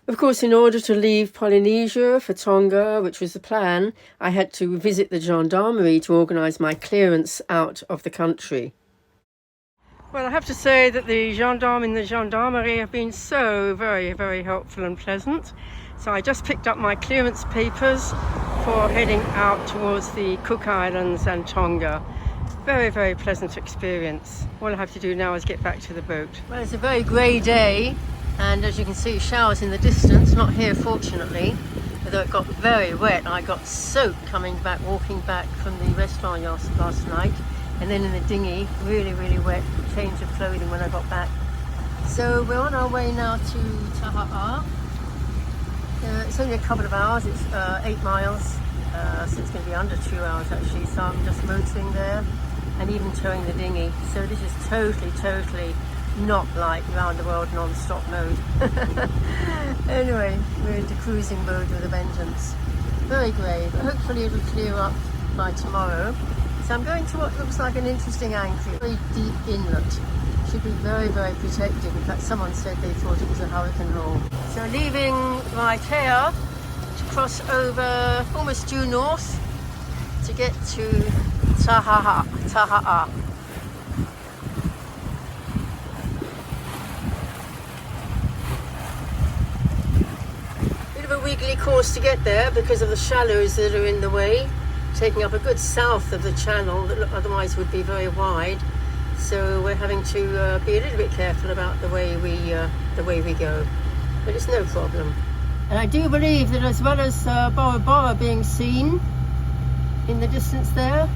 Of course, in order to leave Polynesia for Tonga, which was the plan, I had to visit the gendarmerie to organise my clearance out of the country. Well, I have to say that the gendarme in the gendarmerie have been so very, very helpful and pleasant. So I just picked up my clearance papers for heading out towards the Cook Islands and Tonga. Very, very pleasant experience. All I have to do now is get back to the boat. Well, it's a very grey day, and as you can see, showers in the distance. Not here, fortunately, although it got very wet. I got soaked walking back from the restaurant last night, and then in the dinghy, really, really wet. Change of clothing when I got back. So we're on our way now to Taha'a. It's only a couple of hours. It's 8 miles, so it's going to be under 2 hours actually. So I'm just motoring there and even towing the dinghy. So this is totally not like round the world non-stop mode. Anyway, we're into cruising mode with a vengeance. Very grey, but hopefully it'll clear up by tomorrow. So I'm going to what looks like an interesting anchor, very deep inlet. Should be very, very protected. In fact, someone said they thought it was a hurricane hole. So leaving Raiatea to cross over almost due north to get to Taha'a. Bit of a wiggly course to get there because of the shallows that are in the way, taking up a good south of the channel that otherwise would be very wide. So we're having to be a little bit careful about the way we go, but it's no problem. And I do believe that as well as Bora Bora being seen in the distance there,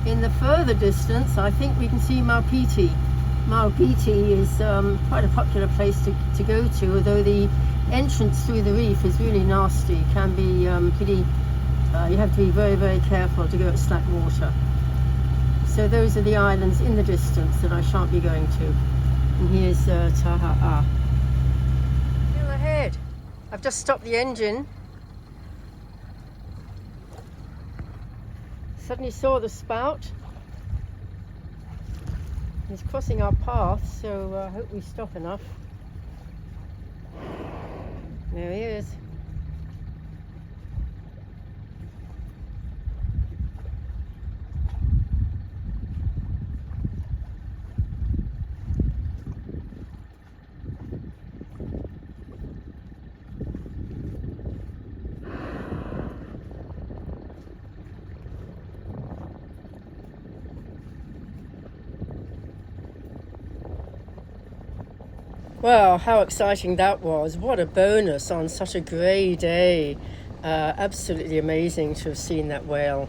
in the further distance, I think we can see Maupiti. Maupiti is quite a popular place to go to, although the entrance through the reef is really nasty. It can be pretty. You have to be very, very careful to go at slack water. So those are the islands in the distance that I shan't be going to. And here's Taha'a. Still ahead. I've just stopped the engine. Suddenly saw the spout. He's crossing our path, so I hope we stop enough. There he is. Well, how exciting that was. What a bonus on such a grey day. Absolutely amazing to have seen that whale.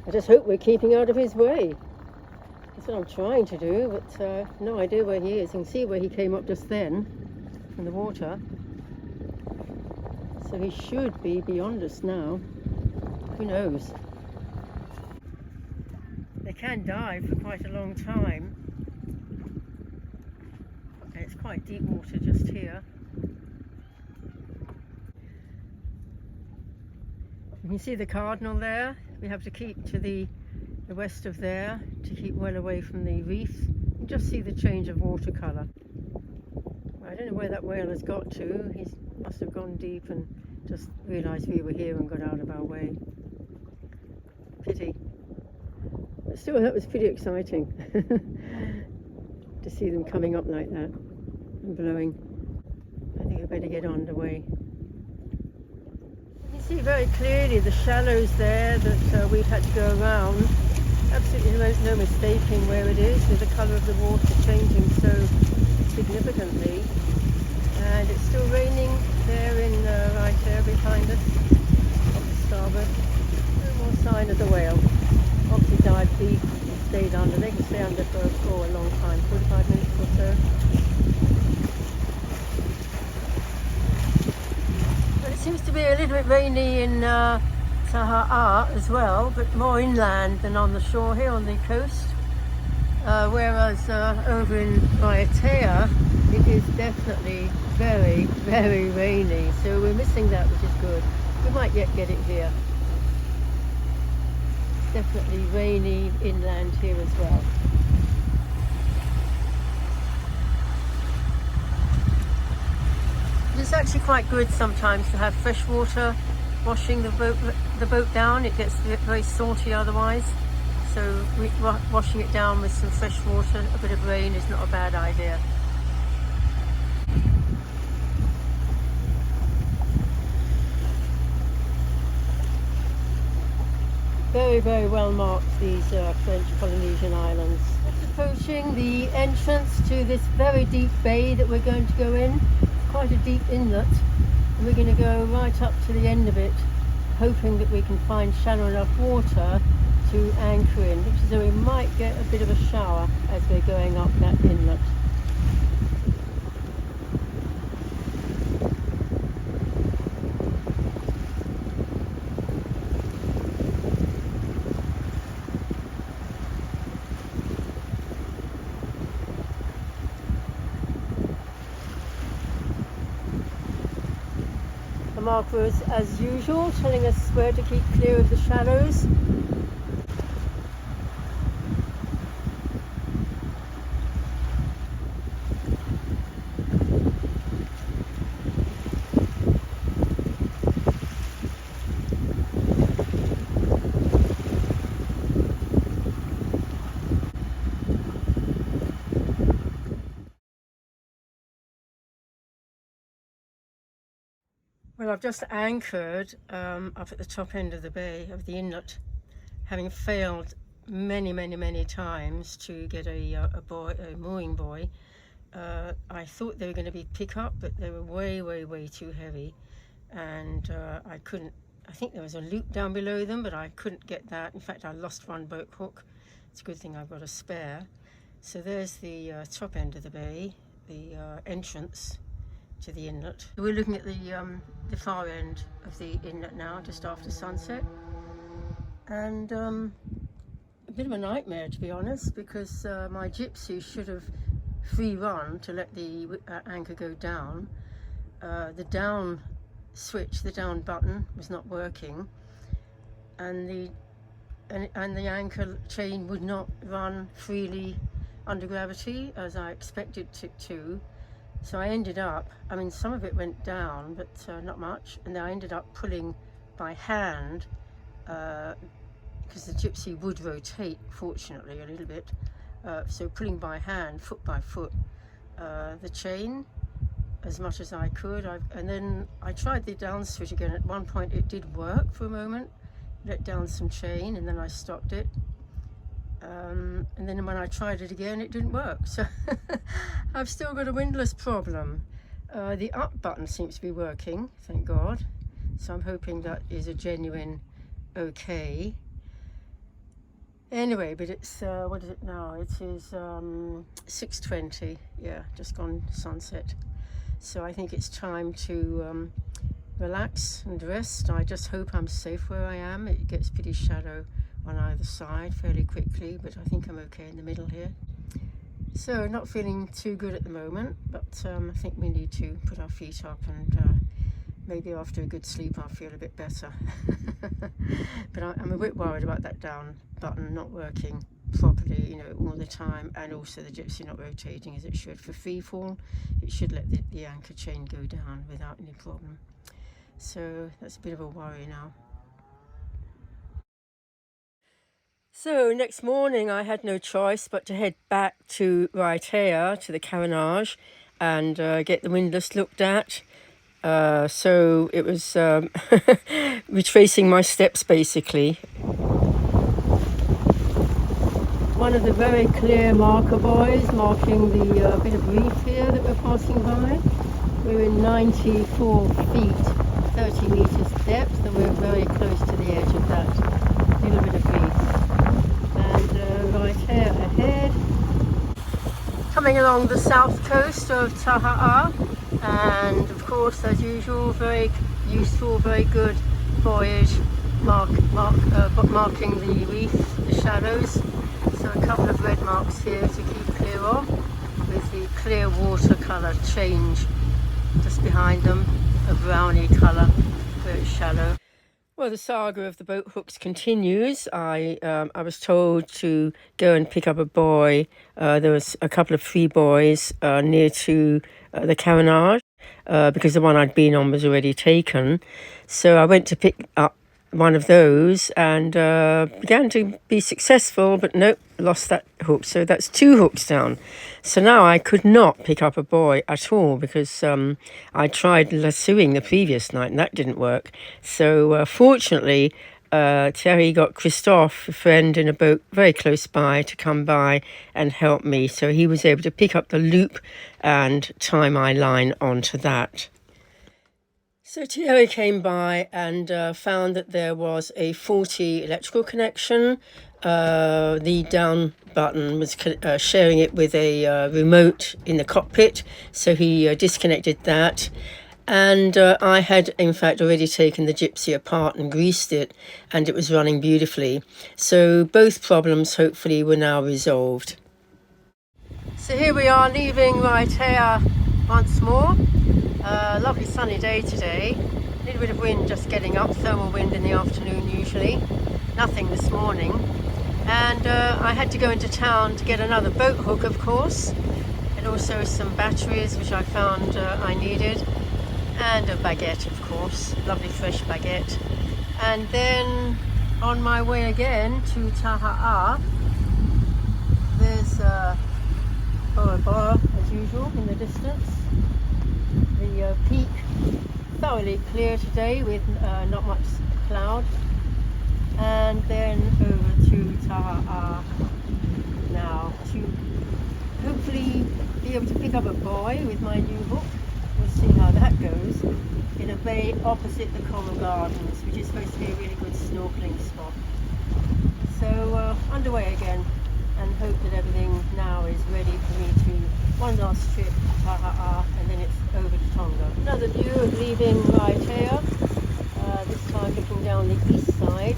I just hope we're keeping out of his way. That's what I'm trying to do, but no idea where he is. You can see where he came up just then in the water. So he should be beyond us now. Who knows? They can dive for quite a long time. It's quite deep water just here. You can see the cardinal there. We have to keep to the west of there to keep well away from the reef. You can just see the change of watercolour. I don't know where that whale has got to. He must have gone deep and just realised we were here and got out of our way. Pity. But still, that was pretty exciting to see them coming up like that and blowing. I think we better get underway. You see very clearly the shallows there that we've had to go around. Absolutely no mistaking where it is, with the colour of the water changing so significantly. And it's still raining there in right there behind us, off the starboard. No more sign of the whale. Obviously dived deep and stayed under. They can stay under for a long time, 45 minutes or so. But it seems to be a little bit rainy in Taha'a as well, but more inland than on the shore here on the coast. Whereas over in Raiatea, it is definitely very, very rainy. So we're missing that, which is good. We might yet get it here. Definitely rainy inland here as well. It's actually quite good sometimes to have fresh water washing the boat down. It gets very salty otherwise. So washing it down with some fresh water, a bit of rain is not a bad idea. Very, very well marked, these French Polynesian islands. Just approaching the entrance to this very deep bay that we're going to go in. Quite a deep inlet, and we're going to go right up to the end of it, hoping that we can find shallow enough water to anchor in, which is so we might get a bit of a shower as we're going up that inlet. The markers, as usual, telling us where to keep clear of the shallows. Well, I've just anchored up at the top end of the bay, of the inlet, having failed many times to get a mooring buoy. I thought they were going to be pick-up, but they were way too heavy, and I couldn't. I think there was a loop down below them, but I couldn't get that. In fact, I lost one boat hook. It's a good thing I've got a spare. So there's the top end of the bay, the entrance to the inlet. We're looking at the far end of the inlet now, just after sunset, and a bit of a nightmare, to be honest, because my gypsy should have free run to let the anchor go down. The down switch, the down button, was not working, and the anchor chain would not run freely under gravity as I expected it to. So I ended up, I mean, some of it went down, but not much, and then I ended up pulling by hand, because the gypsy would rotate, fortunately, a little bit, so pulling by hand, foot by foot, the chain as much as I could. And then I tried the down switch again. At one point it did work for a moment, let down some chain, and then I stopped it. And then when I tried it again, it didn't work. So I've still got a windlass problem. The up button seems to be working, thank God. So I'm hoping that is a genuine okay. Anyway, but it's, what is it now? It is 6:20, yeah, just gone sunset. So I think it's time to relax and rest. I just hope I'm safe where I am. It gets pretty shallow on either side fairly quickly, but I think I'm okay in the middle here. So not feeling too good at the moment, but I think we need to put our feet up, and maybe after a good sleep I'll feel a bit better. But I'm a bit worried about that down button not working properly, you know, all the time, and also the gypsy not rotating as it should. For free fall, it should let the anchor chain go down without any problem. So that's a bit of a worry now. So next morning I had no choice but to head back to Raiatea, to the carronage, and get the windlass looked at. So it was retracing my steps basically. One of the very clear marker buoys marking the bit of reef here that we're passing by. We're in 94 feet, 30 meters depth, and we're very close to the edge of that little bit of reef. And right here ahead, coming along the south coast of Taha'a, and of course, as usual, very useful, very good buoyage marking the reef, the shallows. So a couple of red marks here to keep clear of, with the clear watercolour change just behind them, a browny colour, very shallow. Well, the saga of the boat hooks continues. I was told to go and pick up a buoy. There was a couple of free buoys near to the carronage. because the one I'd been on was already taken. So I went to pick up one of those and began to be successful, but nope, lost that hook. So that's 2 hooks down. So now I could not pick up a buoy at all because I tried lassoing the previous night and that didn't work. So fortunately, Thierry got Christophe, a friend in a boat very close by, to come by and help me. So he was able to pick up the loop and tie my line onto that. So Thierry came by and found that there was a faulty electrical connection. The down button was sharing it with a remote in the cockpit, so he disconnected that. And I had, in fact, already taken the gypsy apart and greased it, and it was running beautifully. So both problems, hopefully, were now resolved. So here we are leaving Raiatea once more. Lovely sunny day today. A little bit of wind just getting up, thermal wind in the afternoon usually. Nothing this morning. And I had to go into town to get another boat hook, of course, and also some batteries which I found I needed, and a baguette, of course, lovely fresh baguette. And then on my way again to Taha'a, there's Bora as usual in the distance. The peak thoroughly clear today with not much cloud, and then over to Taha'a now to hopefully be able to pick up a buoy with my new hook. We'll see how that goes in a bay opposite the Coral Gardens, which is supposed to be a really good snorkelling spot. So underway again, and hope that everything now is ready for me to one last trip to Taha'a, and then it's over to Tonga. Another view of leaving Raiatea, this time looking down the east side,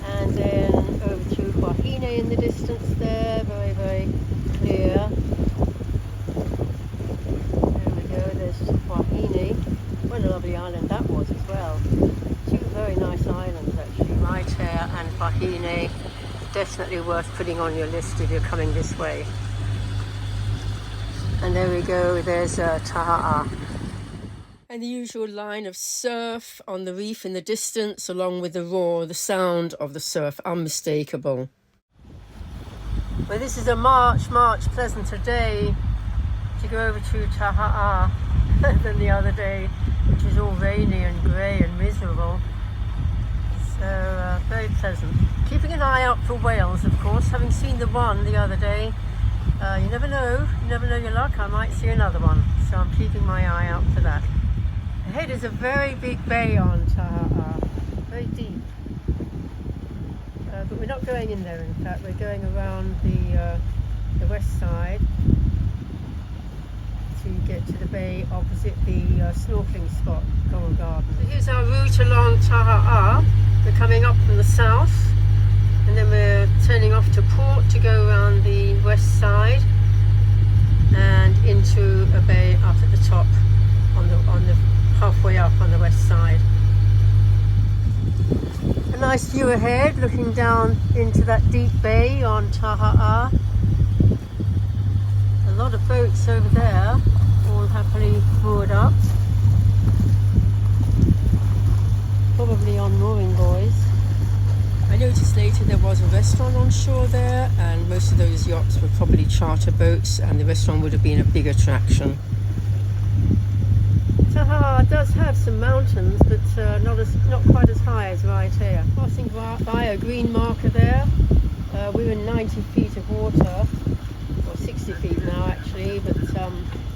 and then over to Haneme in the distance there, very, very clear. There we go, there's Haneme. What a lovely island that was as well. 2 very nice islands actually, Raiatea and Haneme. Definitely worth putting on your list if you're coming this way. And there we go, there's Taha'a. And the usual line of surf on the reef in the distance, along with the roar, the sound of the surf, unmistakable. Well, this is a much pleasanter day to go over to Taha'a than the other day, which was all rainy and grey and miserable. So very pleasant. Keeping an eye out for whales, of course. Having seen the one the other day, you never know your luck. I might see another one, so I'm keeping my eye out for that. Ahead is a very big bay on Taha'a, very deep. But we're not going in there, in fact. We're going around the west side to get to the bay opposite the snorkelling spot, Coral Garden. So here's our route along Taha'a. We're coming up from the south, and then we're turning off to port to go around the west side and into a bay up at the top on the halfway up on the west side. A nice view ahead, looking down into that deep bay on Taha'a. A lot of boats over there, all happily moored up, probably on mooring buoys. I noticed later there was a restaurant on shore there, and most of those yachts were probably charter boats, and the restaurant would have been a big attraction. Taha'a does have some mountains, but not quite as high as Raiatea. Passing by a green marker there, we were in 90 feet of water, or 60 feet now actually, but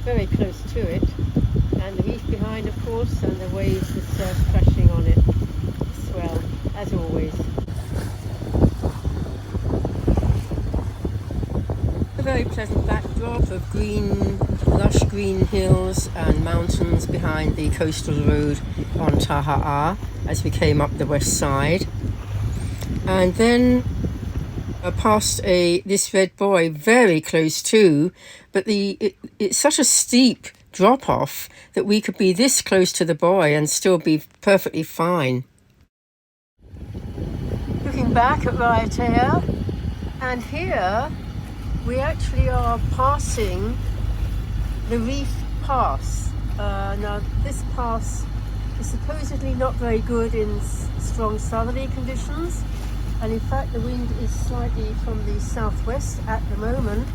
very close to it. And the reef behind, of course, and the waves, the surf crashing on it. Swell, as always. A very pleasant backdrop of green, lush green hills and mountains behind the coastal road on Taha'a as we came up the west side. And then past this red buoy very close to, but it's such a steep drop off that we could be this close to the buoy and still be perfectly fine. Looking back at Raiatea, and here we actually are passing the reef pass. Now this pass is supposedly not very good in strong southerly conditions, and in fact the wind is slightly from the southwest at the moment,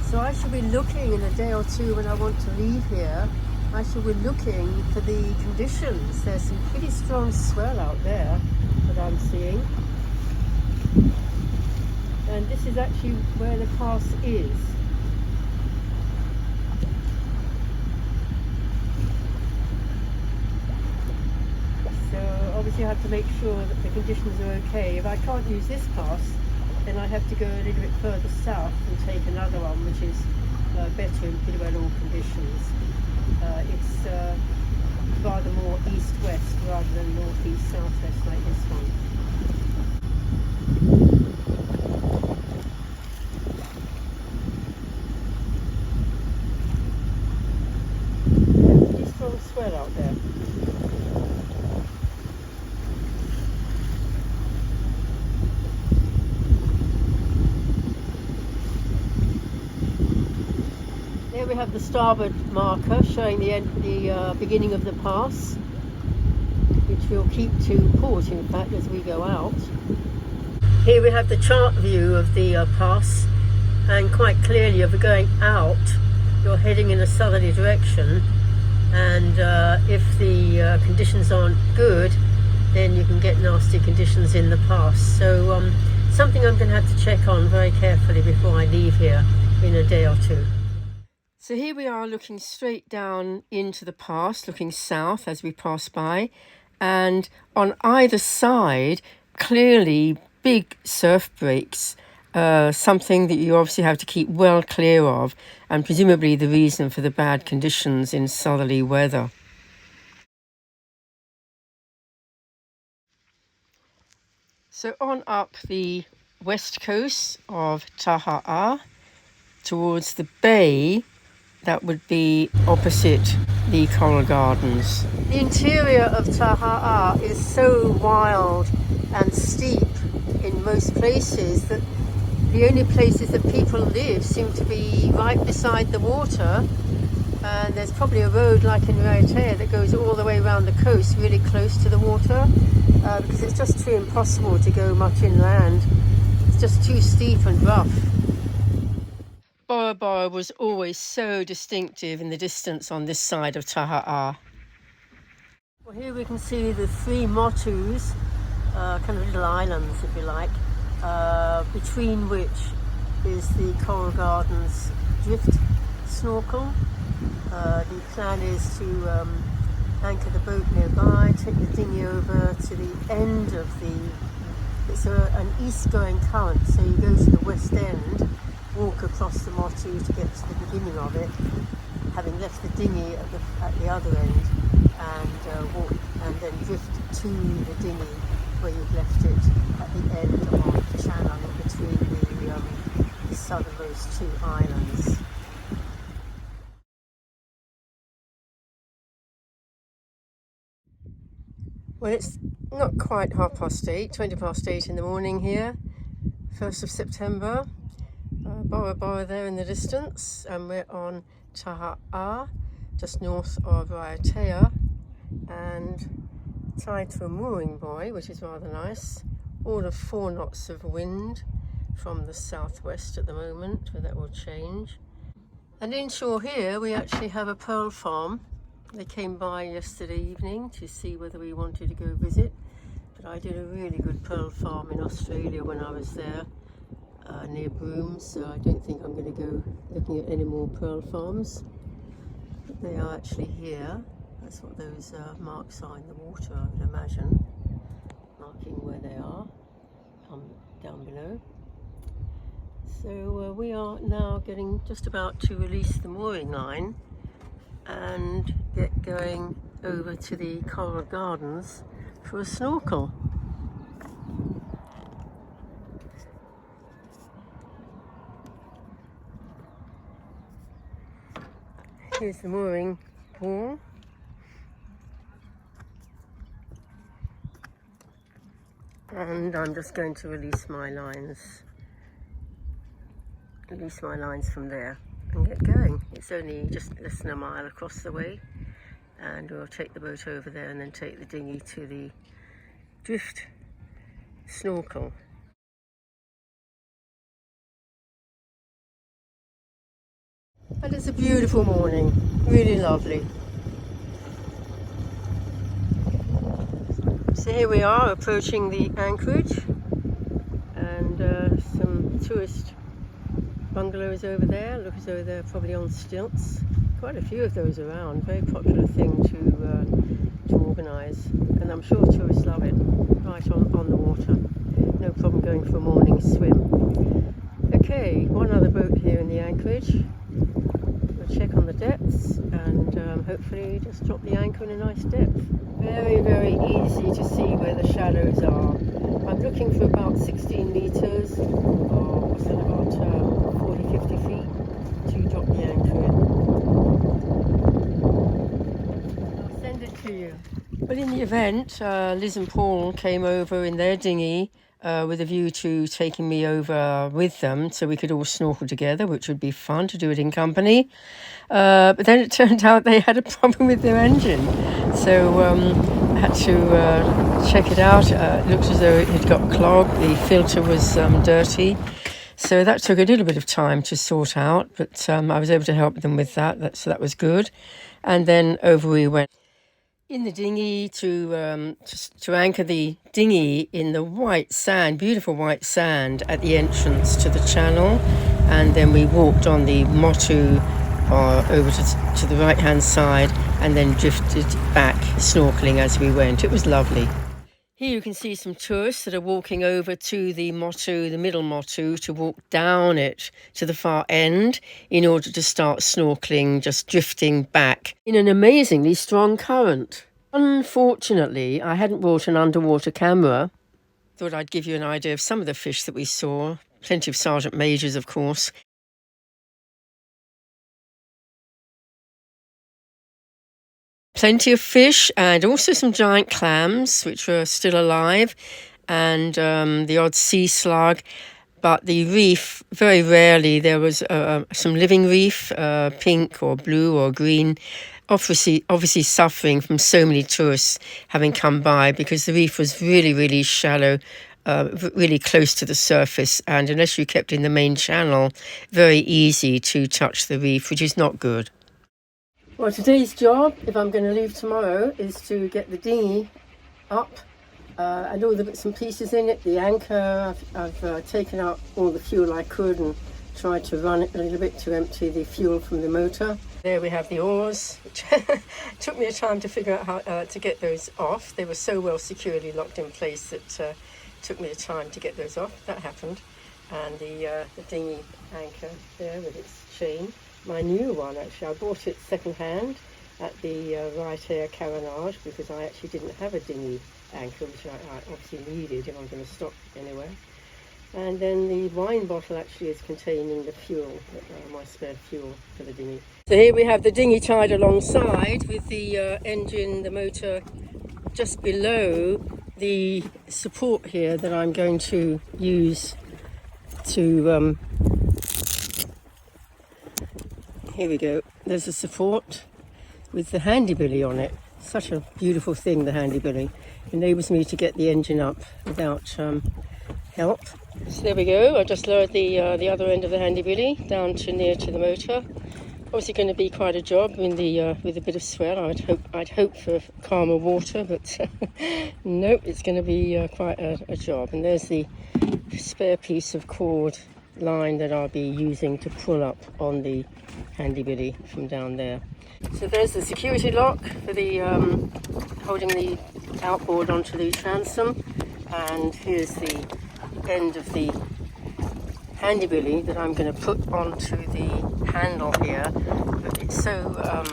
so I shall be looking in a day or two when I want to leave here. I shall be looking for the conditions. There's some pretty strong swell out there that I'm seeing, and this is actually where the pass is. Obviously I have to make sure that the conditions are okay. If I can't use this pass, then I have to go a little bit further south and take another one which is better in pretty well all conditions. It's rather more east-west rather than north-east-southwest like this one. Pretty strong swell out there. Here we have the starboard marker showing the beginning of the pass, which we'll keep to port in fact as we go out. Here we have the chart view of the pass, and quite clearly if we're going out you're heading in a southerly direction, and if the conditions aren't good then you can get nasty conditions in the pass. So something I'm going to have to check on very carefully before I leave here in a day or two. So here we are looking straight down into the pass, looking south as we pass by, and on either side clearly big surf breaks, something that you obviously have to keep well clear of, and presumably the reason for the bad conditions in southerly weather. So on up the west coast of Taha'a towards the bay, that would be opposite the coral gardens. The interior of Taha'a is so wild and steep in most places that the only places that people live seem to be right beside the water, and there's probably a road like in Raiatea that goes all the way around the coast really close to the water, because it's just too impossible to go much inland. It's just too steep and rough. Bora Bora was always so distinctive in the distance on this side of Taha'a. Well, here we can see the three motus, kind of little islands if you like, between which is the Coral Gardens drift snorkel. The plan is to anchor the boat nearby, take the dinghy over to the end of it's an east-going current, so you go to the west end, walk across the motu to get to the beginning of it, having left the dinghy at the other end, and walk and then drift to the dinghy where you've left it at the end of the channel between the southernmost two islands. Well, it's not quite 8:30, 8:20 in the morning here, 1st of September. Bora Bora there in the distance, and we're on Taha'a, just north of Raiatea, and tied to a mooring buoy, which is rather nice. All of 4 knots of wind from the southwest at the moment, but that will change. And inshore here we actually have a pearl farm. They came by yesterday evening to see whether we wanted to go visit, but I did a really good pearl farm in Australia when I was there, near Broome, so I don't think I'm going to go looking at any more pearl farms. But they are actually here. That's what those marks are in the water, I would imagine, marking where they are down below. So we are now getting just about to release the mooring line and get going over to the Coral Gardens for a snorkel. Here's the mooring wall. And I'm just going to release my lines from there and get going. It's only just less than a mile across the way, and we'll take the boat over there and then take the dinghy to the drift snorkel. And it's a beautiful morning, really lovely. So here we are approaching the anchorage, and some tourist bungalows over there. Look as though they're probably on stilts. Quite a few of those around. Very popular thing to organise, and I'm sure tourists love it. Right on the water. No problem going for a morning swim. Okay, one other boat here in the anchorage. We'll check on the depths and hopefully just drop the anchor in a nice depth. Very, very easy to see where the shallows are. I'm looking for about 16 metres, or what's that, about 40-50 feet to drop the anchor in. I'll send it to you. Well, in the event, Liz and Paul came over in their dinghy with a view to taking me over with them so we could all snorkel together, which would be fun to do it in company. But then it turned out they had a problem with their engine. So I had to check it out. It looked as though it had got clogged. The filter was dirty. So that took a little bit of time to sort out, but I was able to help them with that. So that was good. And then over we went in the dinghy to anchor the dinghy in the white sand, beautiful white sand at the entrance to the channel. And then we walked on the motu over to the right hand side and then drifted back snorkeling as we went. It was lovely. Here you can see some tourists that are walking over to the motu, the middle motu, to walk down it to the far end in order to start snorkeling, just drifting back in an amazingly strong current. Unfortunately, I hadn't brought an underwater camera. Thought I'd give you an idea of some of the fish that we saw. Plenty of sergeant majors, of course. Plenty of fish and also some giant clams, which were still alive, and the odd sea slug. But the reef, very rarely, there was some living reef, pink or blue or green, obviously suffering from so many tourists having come by because the reef was really, really shallow, really close to the surface, and unless you kept in the main channel, very easy to touch the reef, which is not good. Well, today's job, if I'm going to leave tomorrow, is to get the dinghy up and all the bits and pieces in it, the anchor. I've taken out all the fuel I could and tried to run it a little bit to empty the fuel from the motor. There we have the oars, which took me a time to figure out how to get those off. They were so well securely locked in place that took me a time to get those off. That happened. And the dinghy anchor there with its chain. My new one, actually, I bought it second hand at the Raiatea carronage because I actually didn't have a dinghy anchor, which I obviously needed if I'm going to stop anywhere. And then the wine bottle actually is containing the fuel, my spare fuel for the dinghy. So here we have the dinghy tied alongside with the engine, the motor just below the support here that I'm going to use to here we go. There's a support with the handy billy on it. Such a beautiful thing, the handy billy. Enables me to get the engine up without help. So there we go. I just lowered the other end of the handy billy down to near to the motor. Obviously going to be quite a job in the with a bit of swell. I'd hope for calmer water, but nope, it's going to be quite a job. And there's the spare piece of cord line that I'll be using to pull up on the handy billy from down there. So there's the security lock for the holding the outboard onto the transom, and here's the end of the handy billy that I'm going to put onto the handle here. But it's so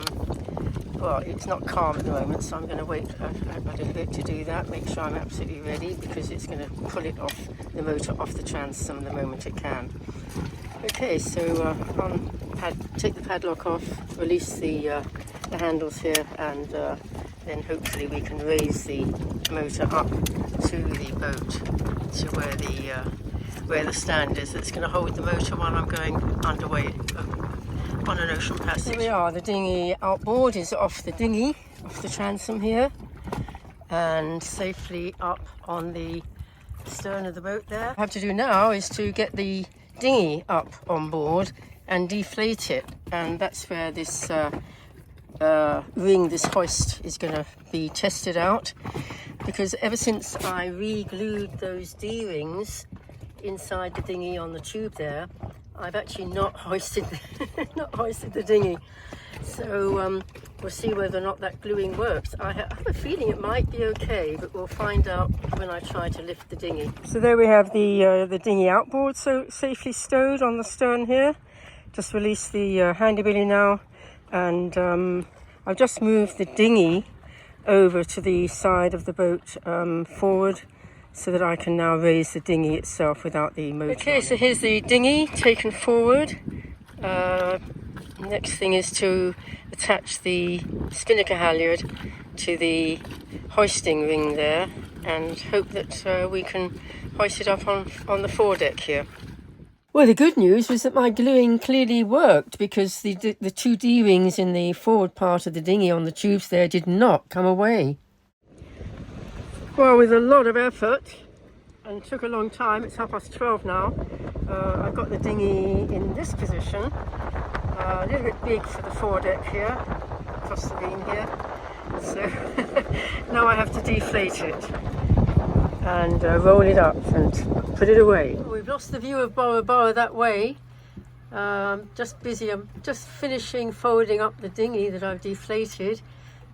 well, it's not calm at the moment, so I'm going to wait a little bit to do that, make sure I'm absolutely ready, because it's going to pull it off, the motor off the transom the moment it can. Okay, so take the padlock off, release the handles here, and then hopefully we can raise the motor up to the boat, to where the stand is that's going to hold the motor while I'm going underway on an ocean passage. Here we are, the dinghy outboard is off the dinghy, off the transom here, and safely up on the stern of the boat there. What I have to do now is to get the dinghy up on board and deflate it, and that's where this ring, this hoist, is going to be tested out, because ever since I re-glued those D-rings inside the dinghy on the tube there, I've actually not hoisted the dinghy. So we'll see whether or not that gluing works. I have a feeling it might be okay, but we'll find out when I try to lift the dinghy. So there we have the dinghy outboard, so safely stowed on the stern here. Just release the handy billy now, and I've just moved the dinghy over to the side of the boat forward, so that I can now raise the dinghy itself without the motor. Okay, so here's the dinghy taken forward. Next thing is to attach the spinnaker halyard to the hoisting ring there, and hope that we can hoist it up on the foredeck here. Well, the good news was that my gluing clearly worked, because the two D-rings in the forward part of the dinghy on the tubes there did not come away. Well, with a lot of effort, and took a long time, it's 12:30 now, I've got the dinghy in this position, a little bit big for the foredeck here, across the beam here, so now I have to deflate it and roll it up and put it away. We've lost the view of Bora Bora that way. Just busy, I'm just finishing folding up the dinghy that I've deflated,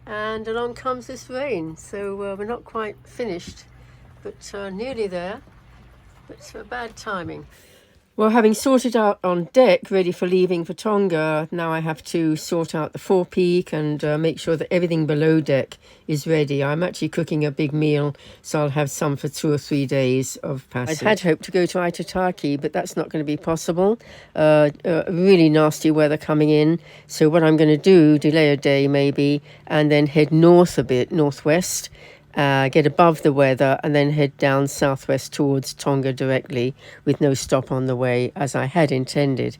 and along comes this rain, so we're not quite finished, but nearly there, but bad timing. Well, having sorted out on deck, ready for leaving for Tonga, now I have to sort out the forepeak and make sure that everything below deck is ready. I'm actually cooking a big meal, so I'll have some for 2 or 3 days of passage. I had hoped to go to Aitutaki, but that's not going to be possible. Really nasty weather coming in, so what I'm going to do, delay a day maybe, and then head north a bit, northwest, get above the weather, and then head down southwest towards Tonga directly, with no stop on the way, as I had intended.